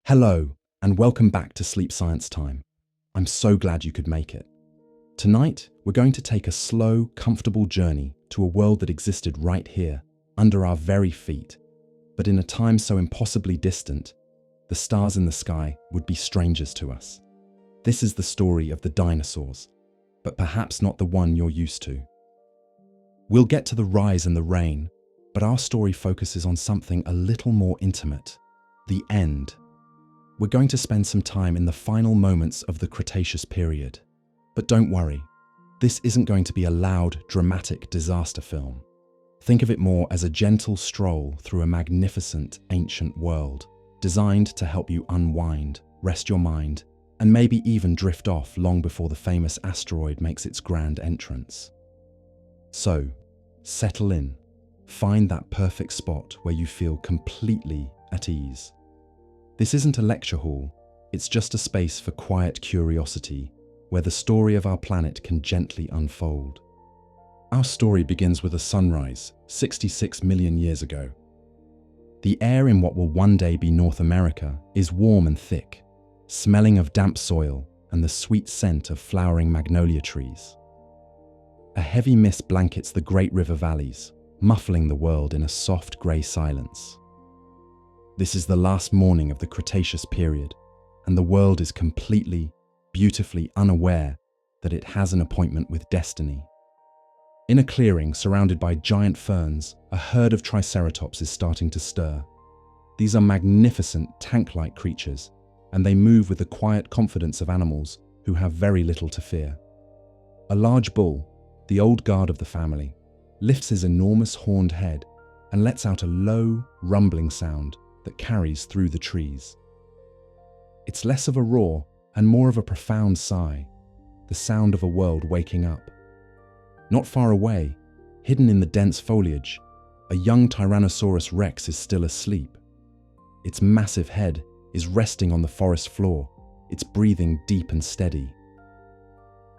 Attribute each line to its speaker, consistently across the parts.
Speaker 1: Hello, and welcome back to Sleep Science Time. I'm so glad you could make it. Tonight, we're going to take a slow, comfortable journey to a world that existed right here, under our very feet. But in a time so impossibly distant, the stars in the sky would be strangers to us. This is the story of the dinosaurs, but perhaps not the one you're used to. We'll get to the rise and the reign, but our story focuses on something a little more intimate: the end. We're going to spend some time in the final moments of the Cretaceous period. But don't worry, this isn't going to be a loud, dramatic disaster film. Think of it more as a gentle stroll through a magnificent, ancient world, designed to help you unwind, rest your mind, and maybe even drift off long before the famous asteroid makes its grand entrance. So, settle in. Find that perfect spot where you feel completely at ease. This isn't a lecture hall, it's just a space for quiet curiosity, where the story of our planet can gently unfold. Our story begins with a sunrise, 66 million years ago. The air in what will one day be North America is warm and thick, smelling of damp soil and the sweet scent of flowering magnolia trees. A heavy mist blankets the great river valleys, muffling the world in a soft grey silence. This is the last morning of the Cretaceous period, and the world is completely, beautifully unaware that it has an appointment with destiny. In a clearing surrounded by giant ferns, a herd of Triceratops is starting to stir. These are magnificent, tank-like creatures, and they move with the quiet confidence of animals who have very little to fear. A large bull, the old guard of the family, lifts his enormous horned head and lets out a low, rumbling sound that carries through the trees. It's less of a roar and more of a profound sigh, the sound of a world waking up. Not far away, hidden in the dense foliage, a young Tyrannosaurus Rex is still asleep. Its massive head is resting on the forest floor, its breathing deep and steady.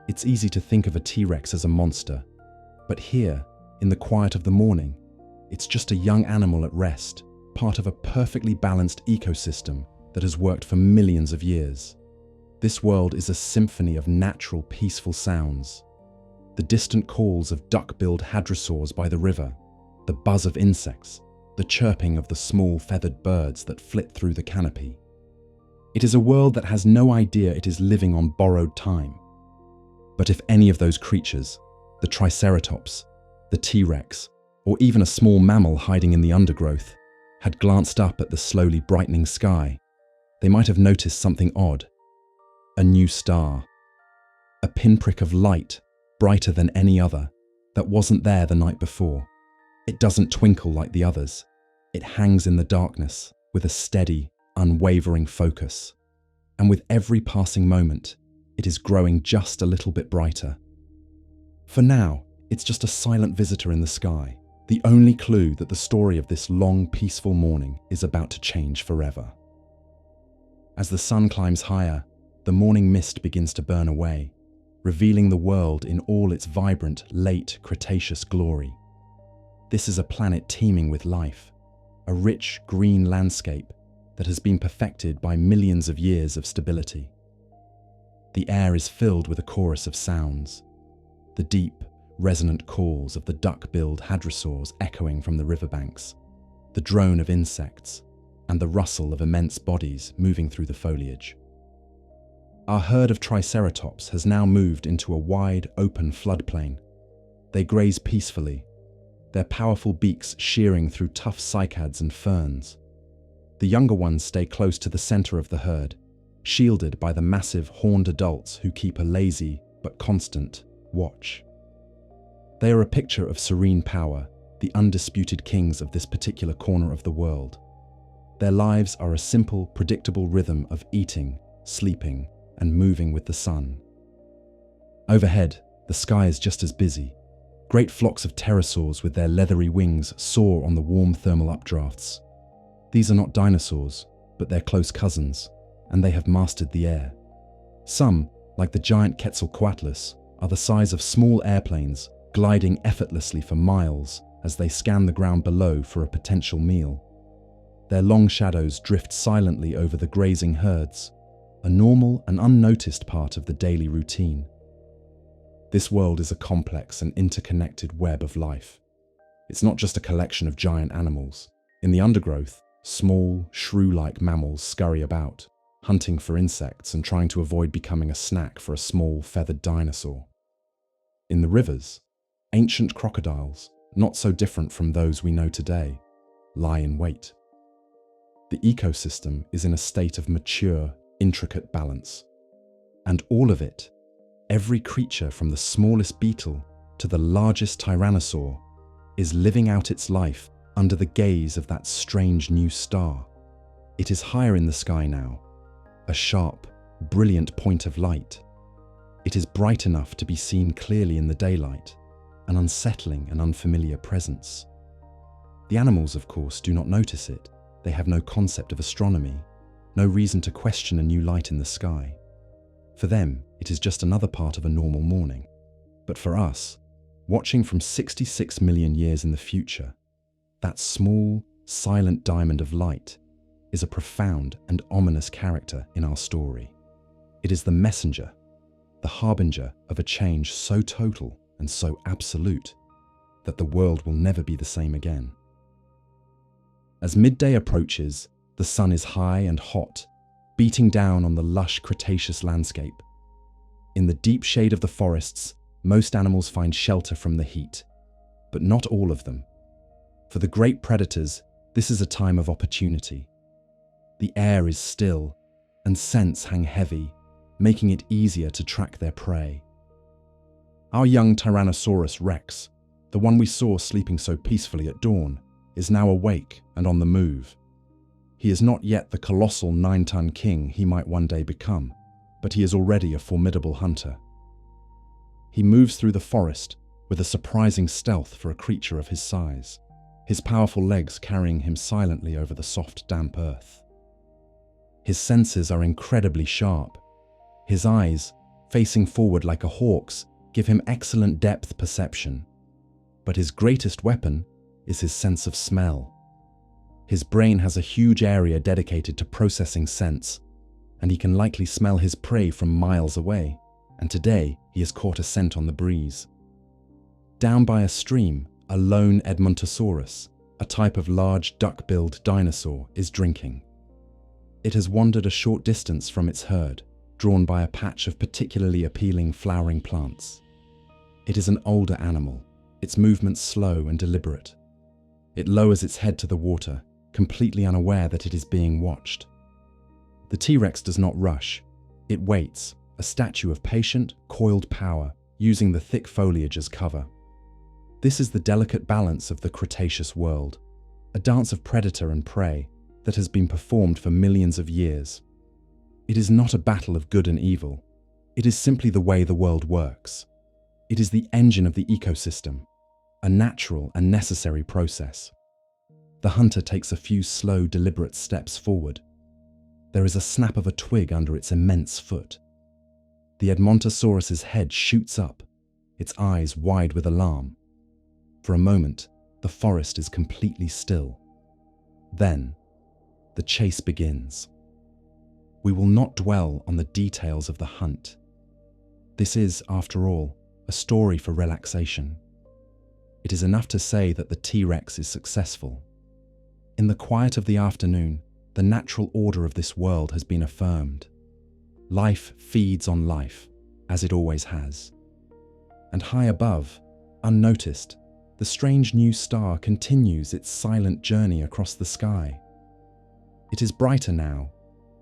Speaker 1: It's easy to think of a T-Rex as a monster, but here, in the quiet of the morning, it's just a young animal at rest, part of a perfectly balanced ecosystem that has worked for millions of years. This world is a symphony of natural, peaceful sounds. The distant calls of duck-billed hadrosaurs by the river, the buzz of insects, the chirping of the small feathered birds that flit through the canopy. It is a world that has no idea it is living on borrowed time. But if any of those creatures, the Triceratops, the T-Rex, or even a small mammal hiding in the undergrowth, had glanced up at the slowly brightening sky, they might have noticed something odd. A new star. A pinprick of light, brighter than any other, that wasn't there the night before. It doesn't twinkle like the others. It hangs in the darkness with a steady, unwavering focus. And with every passing moment, it is growing just a little bit brighter. For now, it's just a silent visitor in the sky, the only clue that the story of this long, peaceful morning is about to change forever. As the sun climbs higher, the morning mist begins to burn away, revealing the world in all its vibrant, late Cretaceous glory. This is a planet teeming with life, a rich, green landscape that has been perfected by millions of years of stability. The air is filled with a chorus of sounds, the deep, resonant calls of the duck-billed hadrosaurs echoing from the riverbanks, the drone of insects, and the rustle of immense bodies moving through the foliage. Our herd of Triceratops has now moved into a wide, open floodplain. They graze peacefully, their powerful beaks shearing through tough cycads and ferns. The younger ones stay close to the center of the herd, shielded by the massive horned adults who keep a lazy but constant watch. They are a picture of serene power, the undisputed kings of this particular corner of the world. Their lives are a simple, predictable rhythm of eating, sleeping, and moving with the sun. Overhead, the sky is just as busy. Great flocks of pterosaurs with their leathery wings soar on the warm thermal updrafts. These are not dinosaurs, but their close cousins, and they have mastered the air. Some, like the giant Quetzalcoatlus, are the size of small airplanes, gliding effortlessly for miles as they scan the ground below for a potential meal. Their long shadows drift silently over the grazing herds, a normal and unnoticed part of the daily routine. This world is a complex and interconnected web of life. It's not just a collection of giant animals. In the undergrowth, small, shrew-like mammals scurry about, hunting for insects and trying to avoid becoming a snack for a small, feathered dinosaur. In the rivers, ancient crocodiles, not so different from those we know today, lie in wait. The ecosystem is in a state of mature, intricate balance. And all of it, every creature from the smallest beetle to the largest tyrannosaur, is living out its life under the gaze of that strange new star. It is higher in the sky now, a sharp, brilliant point of light. It is bright enough to be seen clearly in the daylight, an unsettling and unfamiliar presence. The animals, of course, do not notice it. They have no concept of astronomy, no reason to question a new light in the sky. For them, it is just another part of a normal morning. But for us, watching from 66 million years in the future, that small, silent diamond of light is a profound and ominous character in our story. It is the messenger, the harbinger of a change so total and so absolute that the world will never be the same again. As midday approaches, the sun is high and hot, beating down on the lush Cretaceous landscape. In the deep shade of the forests, most animals find shelter from the heat, but not all of them. For the great predators, this is a time of opportunity. The air is still, and scents hang heavy, making it easier to track their prey. Our young Tyrannosaurus Rex, the one we saw sleeping so peacefully at dawn, is now awake and on the move. He is not yet the colossal 9-ton king he might one day become, but he is already a formidable hunter. He moves through the forest with a surprising stealth for a creature of his size, his powerful legs carrying him silently over the soft, damp earth. His senses are incredibly sharp. His eyes, facing forward like a hawk's, give him excellent depth perception. But his greatest weapon is his sense of smell. His brain has a huge area dedicated to processing scents, and he can likely smell his prey from miles away, and today he has caught a scent on the breeze. Down by a stream, a lone Edmontosaurus, a type of large duck-billed dinosaur, is drinking. It has wandered a short distance from its herd, drawn by a patch of particularly appealing flowering plants. It is an older animal, its movements slow and deliberate. It lowers its head to the water, completely unaware that it is being watched. The T-Rex does not rush. It waits, a statue of patient, coiled power, using the thick foliage as cover. This is the delicate balance of the Cretaceous world, a dance of predator and prey that has been performed for millions of years. It is not a battle of good and evil. It is simply the way the world works. It is the engine of the ecosystem, a natural and necessary process. The hunter takes a few slow, deliberate steps forward. There is a snap of a twig under its immense foot. The Edmontosaurus's head shoots up, its eyes wide with alarm. For a moment, the forest is completely still. Then, the chase begins. We will not dwell on the details of the hunt. This is, after all, a story for relaxation. It is enough to say that the T-Rex is successful. In the quiet of the afternoon, the natural order of this world has been affirmed. Life feeds on life, as it always has. And high above, unnoticed, the strange new star continues its silent journey across the sky. It is brighter now,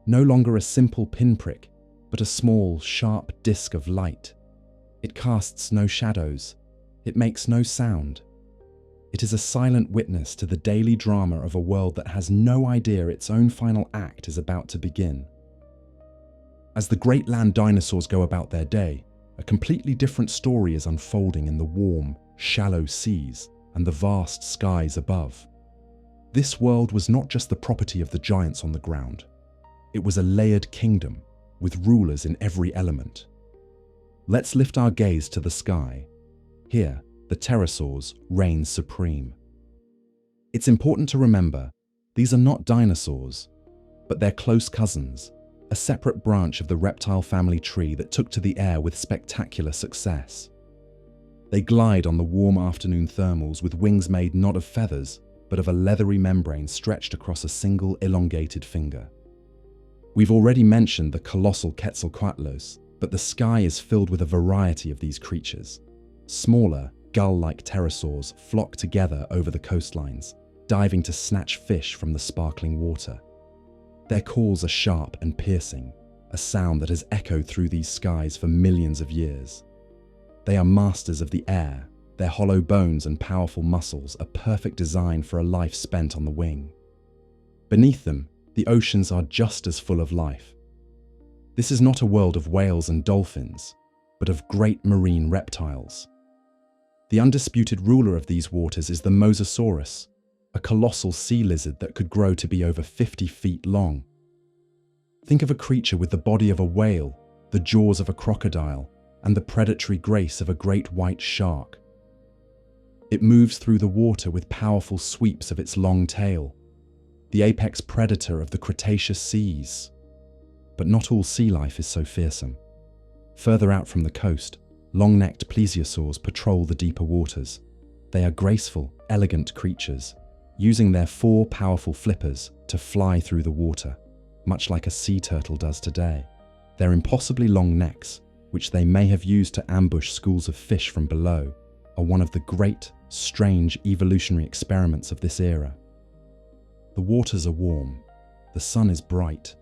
Speaker 1: no longer a simple pinprick, but a small, sharp disk of light. It casts no shadows. It makes no sound. It is a silent witness to the daily drama of a world that has no idea its own final act is about to begin. As the great land dinosaurs go about their day, a completely different story is unfolding in the warm, shallow seas and the vast skies above. This world was not just the property of the giants on the ground. It was a layered kingdom with rulers in every element. Let's lift our gaze to the sky. Here, the pterosaurs reign supreme. It's important to remember These are not dinosaurs, but they're close cousins, a separate branch of the reptile family tree that took to the air with spectacular success. They glide on the warm afternoon thermals with wings made not of feathers, but of a leathery membrane stretched across a single elongated finger. We've already mentioned the colossal Quetzalcoatlus, but the sky is filled with a variety of these creatures. Smaller, gull-like pterosaurs flock together over the coastlines, diving to snatch fish from the sparkling water. Their calls are sharp and piercing, a sound that has echoed through these skies for millions of years. They are masters of the air, their hollow bones and powerful muscles a perfect design for a life spent on the wing. Beneath them, the oceans are just as full of life. This is not a world of whales and dolphins, but of great marine reptiles. The undisputed ruler of these waters is the Mosasaurus, a colossal sea lizard that could grow to be over 50 feet long. Think of a creature with the body of a whale, the jaws of a crocodile, and the predatory grace of a great white shark. It moves through the water with powerful sweeps of its long tail, the apex predator of the Cretaceous seas. But not all sea life is so fearsome. Further out from the coast, long-necked plesiosaurs patrol the deeper waters. They are graceful, elegant creatures, using their 4 powerful flippers to fly through the water, much like a sea turtle does today. Their impossibly long necks, which they may have used to ambush schools of fish from below, are one of the great, strange evolutionary experiments of this era. The waters are warm, the sun is bright,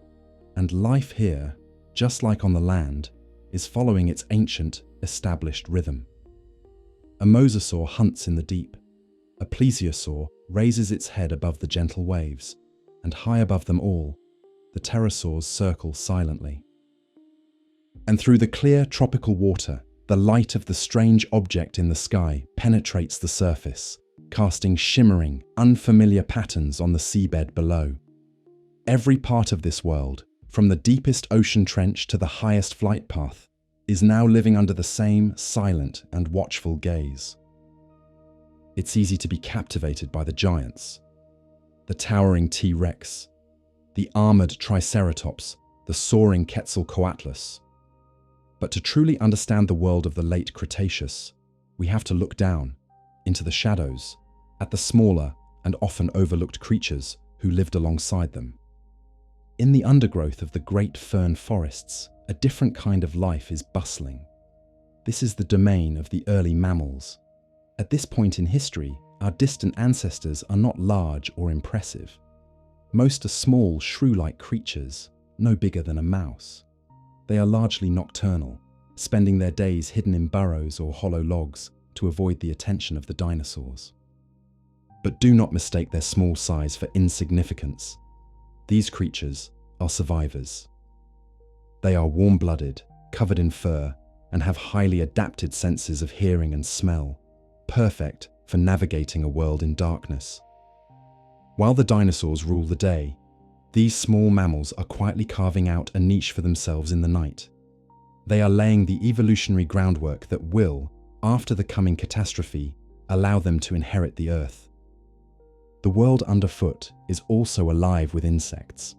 Speaker 1: and life here, just like on the land, is following its ancient, established rhythm. A mosasaur hunts in the deep. A plesiosaur raises its head above the gentle waves, and high above them all, the pterosaurs circle silently. And through the clear tropical water, the light of the strange object in the sky penetrates the surface, casting shimmering, unfamiliar patterns on the seabed below. Every part of this world, from the deepest ocean trench to the highest flight path, is now living under the same silent and watchful gaze. It's easy to be captivated by the giants, the towering T-Rex, the armored Triceratops, the soaring Quetzalcoatlus. But to truly understand the world of the late Cretaceous, we have to look down, into the shadows, at the smaller and often overlooked creatures who lived alongside them. In the undergrowth of the great fern forests, a different kind of life is bustling. This is the domain of the early mammals. At this point in history, our distant ancestors are not large or impressive. Most are small, shrew-like creatures, no bigger than a mouse. They are largely nocturnal, spending their days hidden in burrows or hollow logs to avoid the attention of the dinosaurs. But do not mistake their small size for insignificance. These creatures are survivors. They are warm-blooded, covered in fur, and have highly adapted senses of hearing and smell, perfect for navigating a world in darkness. While the dinosaurs rule the day, these small mammals are quietly carving out a niche for themselves in the night. They are laying the evolutionary groundwork that will, after the coming catastrophe, allow them to inherit the Earth. The world underfoot is also alive with insects.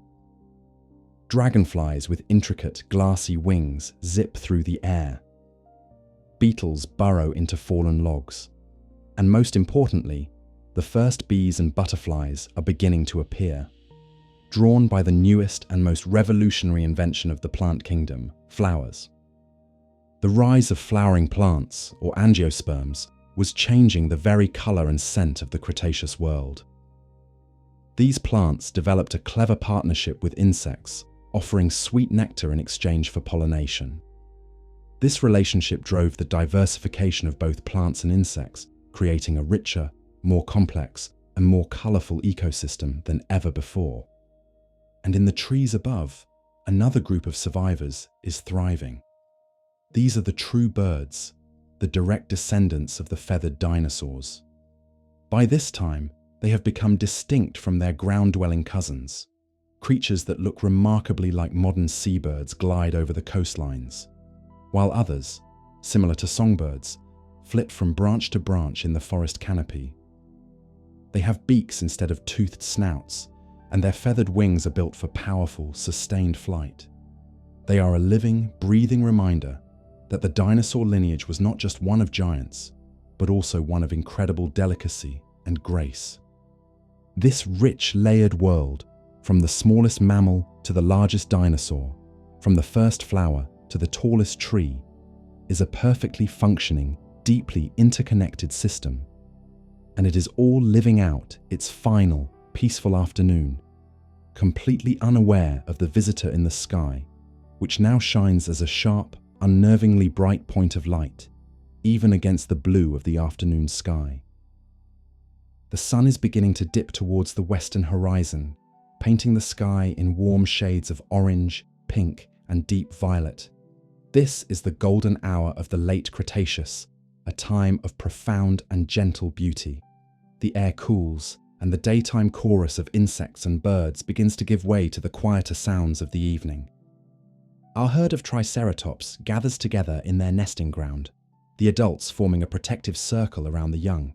Speaker 1: Dragonflies with intricate, glassy wings zip through the air. Beetles burrow into fallen logs. And most importantly, the first bees and butterflies are beginning to appear. Drawn by the newest and most revolutionary invention of the plant kingdom, flowers. The rise of flowering plants, or angiosperms, was changing the very color and scent of the Cretaceous world. These plants developed a clever partnership with insects, offering sweet nectar in exchange for pollination. This relationship drove the diversification of both plants and insects, creating a richer, more complex, and more colorful ecosystem than ever before. And in the trees above, another group of survivors is thriving. These are the true birds, the direct descendants of the feathered dinosaurs. By this time, they have become distinct from their ground-dwelling cousins. Creatures that look remarkably like modern seabirds glide over the coastlines, while others, similar to songbirds, flit from branch to branch in the forest canopy. They have beaks instead of toothed snouts, and their feathered wings are built for powerful, sustained flight. They are a living, breathing reminder that the dinosaur lineage was not just one of giants, but also one of incredible delicacy and grace. This rich, layered world, from the smallest mammal to the largest dinosaur, from the first flower to the tallest tree, is a perfectly functioning, deeply interconnected system. And it is all living out its final, peaceful afternoon, completely unaware of the visitor in the sky, which now shines as a sharp, unnervingly bright point of light, even against the blue of the afternoon sky. The sun is beginning to dip towards the western horizon, painting the sky in warm shades of orange, pink, and deep violet. This is the golden hour of the late Cretaceous, a time of profound and gentle beauty. The air cools, and the daytime chorus of insects and birds begins to give way to the quieter sounds of the evening. Our herd of Triceratops gathers together in their nesting ground, the adults forming a protective circle around the young.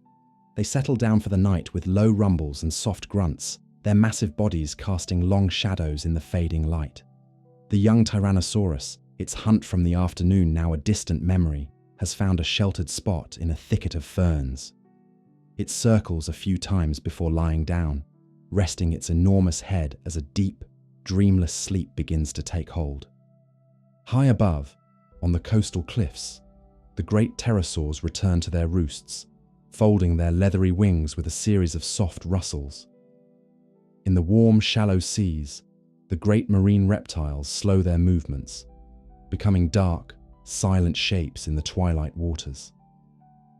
Speaker 1: They settle down for the night with low rumbles and soft grunts, their massive bodies casting long shadows in the fading light. The young Tyrannosaurus, its hunt from the afternoon now a distant memory, has found a sheltered spot in a thicket of ferns. It circles a few times before lying down, resting its enormous head as a deep, dreamless sleep begins to take hold. High above, on the coastal cliffs, the great pterosaurs return to their roosts, folding their leathery wings with a series of soft rustles. In the warm, shallow seas, the great marine reptiles slow their movements, becoming dark, silent shapes in the twilight waters.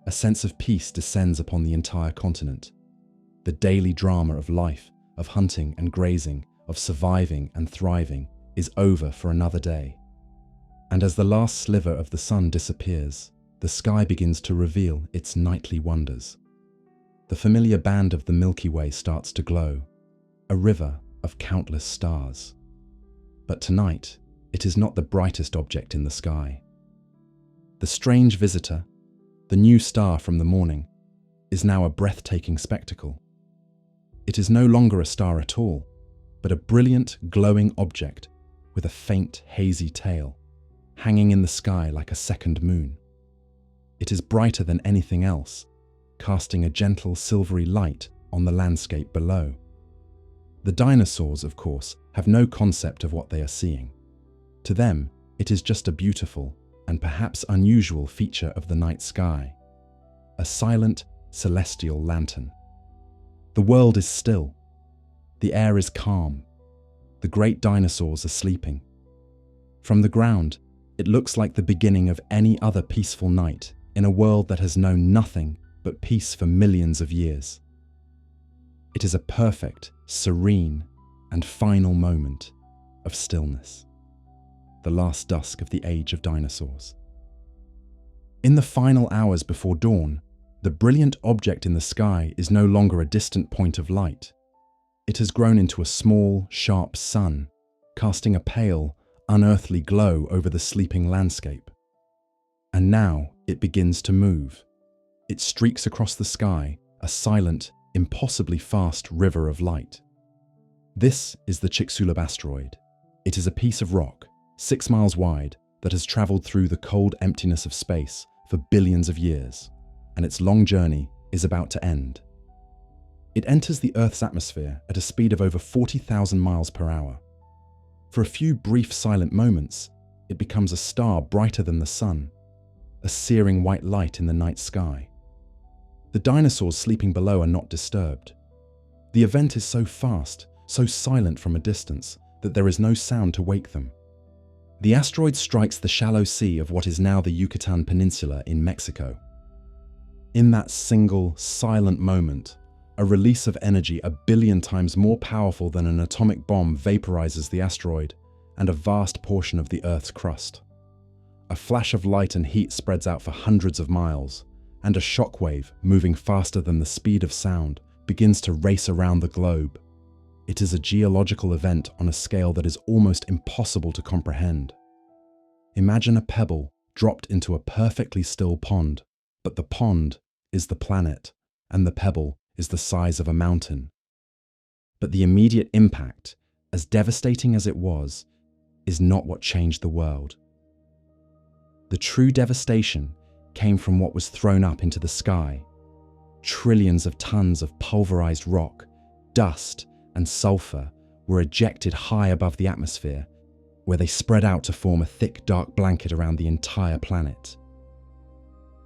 Speaker 1: A sense of peace descends upon the entire continent. The daily drama of life, of hunting and grazing, of surviving and thriving, is over for another day. And as the last sliver of the sun disappears, the sky begins to reveal its nightly wonders. The familiar band of the Milky Way starts to glow, a river of countless stars. But tonight, it is not the brightest object in the sky. The strange visitor, the new star from the morning, is now a breathtaking spectacle. It is no longer a star at all, but a brilliant, glowing object with a faint, hazy tail, hanging in the sky like a second moon. It is brighter than anything else, casting a gentle silvery light on the landscape below. The dinosaurs, of course, have no concept of what they are seeing. To them, it is just a beautiful and perhaps unusual feature of the night sky, a silent, celestial lantern. The world is still. The air is calm. The great dinosaurs are sleeping. From the ground, it looks like the beginning of any other peaceful night in a world that has known nothing but peace for millions of years. It is a perfect, serene, and final moment of stillness. The last dusk of the Age of Dinosaurs. In the final hours before dawn, the brilliant object in the sky is no longer a distant point of light. It has grown into a small, sharp sun, casting a pale, unearthly glow over the sleeping landscape. And now it begins to move. It streaks across the sky, a silent, impossibly fast river of light. This is the Chicxulub asteroid. It is a piece of rock, 6 miles wide, that has traveled through the cold emptiness of space for billions of years, and its long journey is about to end. It enters the Earth's atmosphere at a speed of over 40,000 miles per hour. For a few brief silent moments, it becomes a star brighter than the sun, a searing white light in the night sky. The dinosaurs sleeping below are not disturbed. The event is so fast, so silent from a distance, that there is no sound to wake them. The asteroid strikes the shallow sea of what is now the Yucatan Peninsula in Mexico. In that single, silent moment, a release of energy 1 billion times more powerful than an atomic bomb vaporizes the asteroid and a vast portion of the Earth's crust. A flash of light and heat spreads out for hundreds of miles, and a shockwave, moving faster than the speed of sound, begins to race around the globe. It is a geological event on a scale that is almost impossible to comprehend. Imagine a pebble dropped into a perfectly still pond, but the pond is the planet, and the pebble is the size of a mountain. But the immediate impact, as devastating as it was, is not what changed the world. The true devastation came from what was thrown up into the sky. Trillions of tons of pulverized rock, dust, and sulfur were ejected high above the atmosphere, where they spread out to form a thick, dark blanket around the entire planet.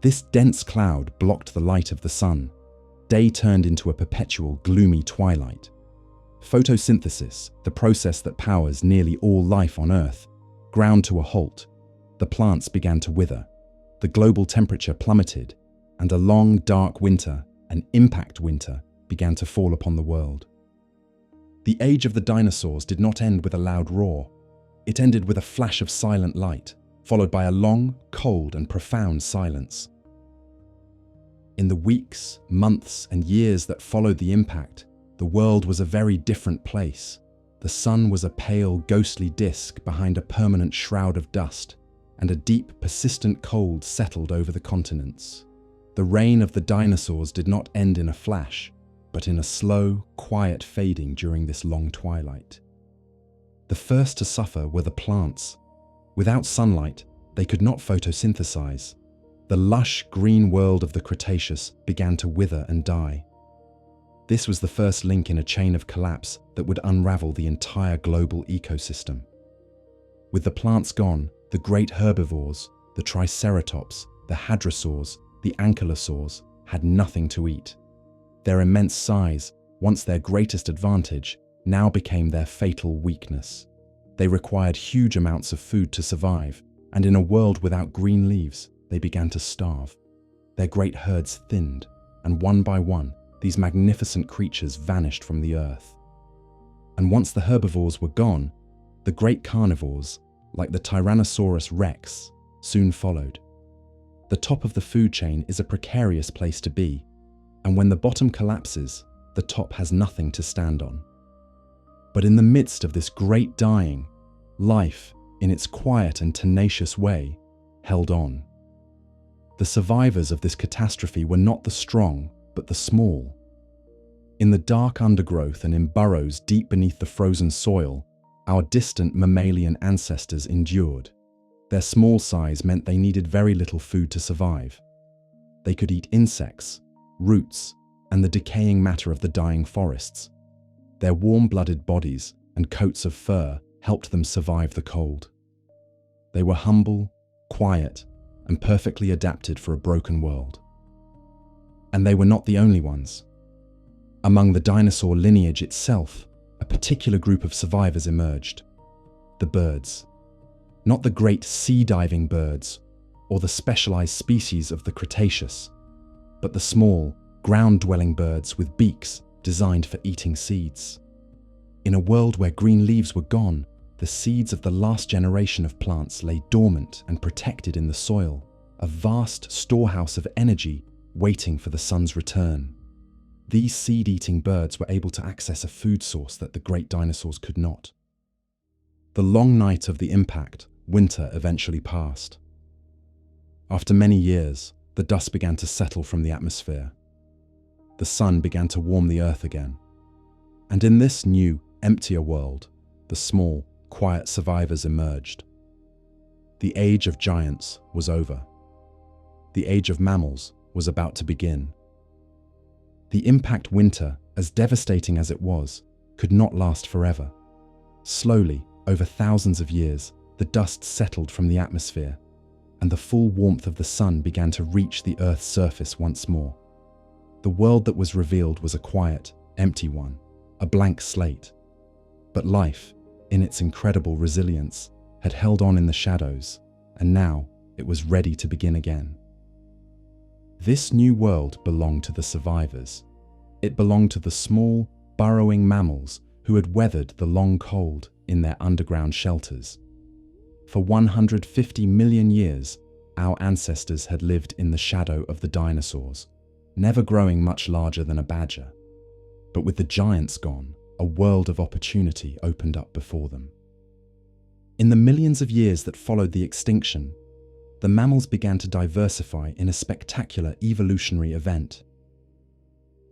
Speaker 1: This dense cloud blocked the light of the sun. Day turned into a perpetual, gloomy twilight. Photosynthesis, the process that powers nearly all life on Earth, ground to a halt. The plants began to wither. The global temperature plummeted, and a long, dark winter, an impact winter, began to fall upon the world. The age of the dinosaurs did not end with a loud roar. It ended with a flash of silent light, followed by a long, cold, and profound silence. In the weeks, months, and years that followed the impact, the world was a very different place. The sun was a pale, ghostly disk behind a permanent shroud of dust, and a deep, persistent cold settled over the continents. The reign of the dinosaurs did not end in a flash, but in a slow, quiet fading during this long twilight. The first to suffer were the plants. Without sunlight, they could not photosynthesize. The lush, green world of the Cretaceous began to wither and die. This was the first link in a chain of collapse that would unravel the entire global ecosystem. With the plants gone, the great herbivores, the Triceratops, the hadrosaurs, the ankylosaurs, had nothing to eat. Their immense size, once their greatest advantage, now became their fatal weakness. They required huge amounts of food to survive, and in a world without green leaves, they began to starve. Their great herds thinned, and one by one, these magnificent creatures vanished from the earth. And once the herbivores were gone, the great carnivores, like the Tyrannosaurus Rex, soon followed. The top of the food chain is a precarious place to be, and when the bottom collapses, the top has nothing to stand on. But in the midst of this great dying, life, in its quiet and tenacious way, held on. The survivors of this catastrophe were not the strong, but the small. In the dark undergrowth and in burrows deep beneath the frozen soil, our distant mammalian ancestors endured. Their small size meant they needed very little food to survive. They could eat insects, roots, and the decaying matter of the dying forests. Their warm-blooded bodies and coats of fur helped them survive the cold. They were humble, quiet, and perfectly adapted for a broken world. And they were not the only ones. Among the dinosaur lineage itself, a particular group of survivors emerged. The birds. Not the great sea-diving birds or the specialized species of the Cretaceous, but the small, ground-dwelling birds with beaks designed for eating seeds. In a world where green leaves were gone, the seeds of the last generation of plants lay dormant and protected in the soil, a vast storehouse of energy waiting for the sun's return. These seed-eating birds were able to access a food source that the great dinosaurs could not. The long night of the impact, winter eventually passed. After many years, the dust began to settle from the atmosphere. The sun began to warm the earth again. And in this new, emptier world, the small, quiet survivors emerged. The age of giants was over. The age of mammals was about to begin. The impact winter, as devastating as it was, could not last forever. Slowly, over thousands of years, the dust settled from the atmosphere, and the full warmth of the sun began to reach the Earth's surface once more. The world that was revealed was a quiet, empty one, a blank slate. But life, in its incredible resilience, had held on in the shadows, and now it was ready to begin again. This new world belonged to the survivors. It belonged to the small, burrowing mammals who had weathered the long cold in their underground shelters. For 150 million years, our ancestors had lived in the shadow of the dinosaurs, never growing much larger than a badger. But with the giants gone, a world of opportunity opened up before them. In the millions of years that followed the extinction, the mammals began to diversify in a spectacular evolutionary event.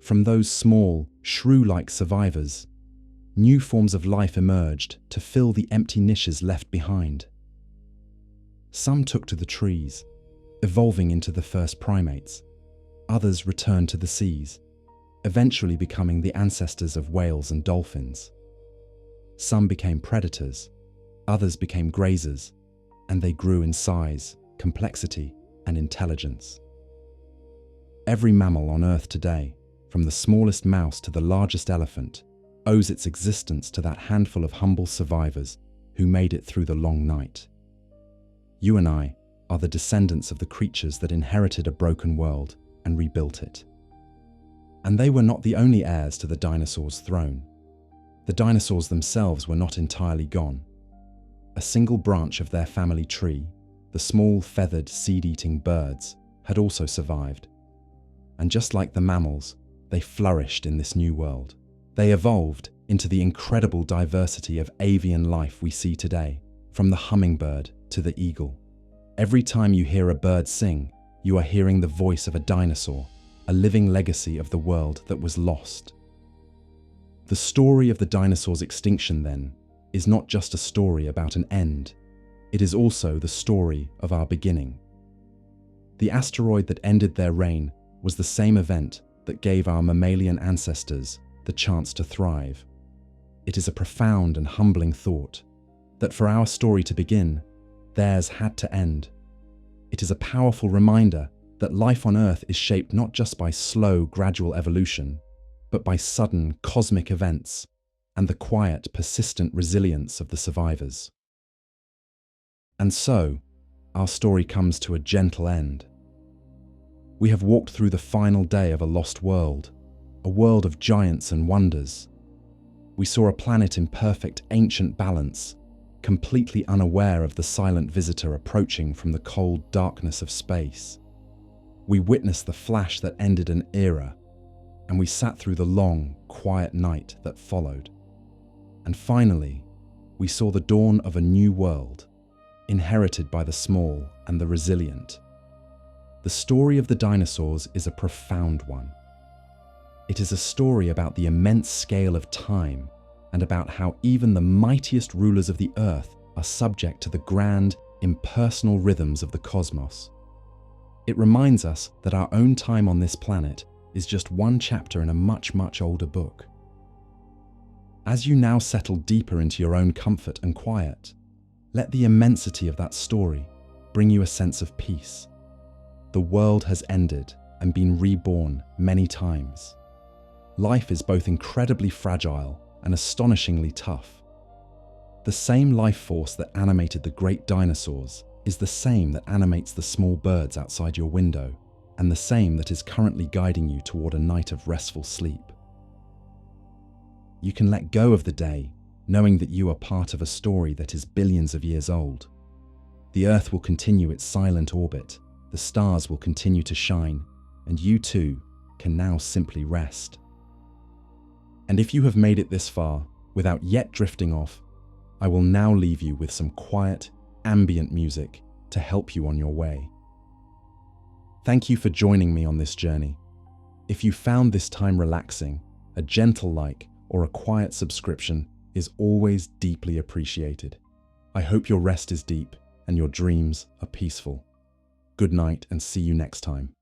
Speaker 1: From those small, shrew-like survivors, new forms of life emerged to fill the empty niches left behind. Some took to the trees, evolving into the first primates. Others returned to the seas, eventually becoming the ancestors of whales and dolphins. Some became predators, others became grazers, and they grew in size, complexity, and intelligence. Every mammal on Earth today, from the smallest mouse to the largest elephant, owes its existence to that handful of humble survivors who made it through the long night. You and I are the descendants of the creatures that inherited a broken world and rebuilt it. And they were not the only heirs to the dinosaurs' throne. The dinosaurs themselves were not entirely gone. A single branch of their family tree, the small feathered seed-eating birds, had also survived. And just like the mammals, they flourished in this new world. They evolved into the incredible diversity of avian life we see today, from the hummingbird to the eagle. Every time you hear a bird sing, you are hearing the voice of a dinosaur, a living legacy of the world that was lost. The story of the dinosaurs' extinction, then, is not just a story about an end. It is also the story of our beginning. The asteroid that ended their reign was the same event that gave our mammalian ancestors the chance to thrive. It is a profound and humbling thought that for our story to begin, theirs had to end. It is a powerful reminder that life on Earth is shaped not just by slow, gradual evolution, but by sudden cosmic events and the quiet, persistent resilience of the survivors. And so, our story comes to a gentle end. We have walked through the final day of a lost world, a world of giants and wonders. We saw a planet in perfect ancient balance, completely unaware of the silent visitor approaching from the cold darkness of space. We witnessed the flash that ended an era, and we sat through the long, quiet night that followed. And finally, we saw the dawn of a new world, inherited by the small and the resilient. The story of the dinosaurs is a profound one. It is a story about the immense scale of time and about how even the mightiest rulers of the Earth are subject to the grand, impersonal rhythms of the cosmos. It reminds us that our own time on this planet is just one chapter in a much, much older book. As you now settle deeper into your own comfort and quiet, let the immensity of that story bring you a sense of peace. The world has ended and been reborn many times. Life is both incredibly fragile and astonishingly tough. The same life force that animated the great dinosaurs is the same that animates the small birds outside your window, and the same that is currently guiding you toward a night of restful sleep. You can let go of the day, knowing that you are part of a story that is billions of years old. The Earth will continue its silent orbit, the stars will continue to shine, and you too can now simply rest. And if you have made it this far without yet drifting off, I will now leave you with some quiet, ambient music to help you on your way. Thank you for joining me on this journey. If you found this time relaxing, a gentle like or a quiet subscription is always deeply appreciated. I hope your rest is deep and your dreams are peaceful. Good night and see you next time.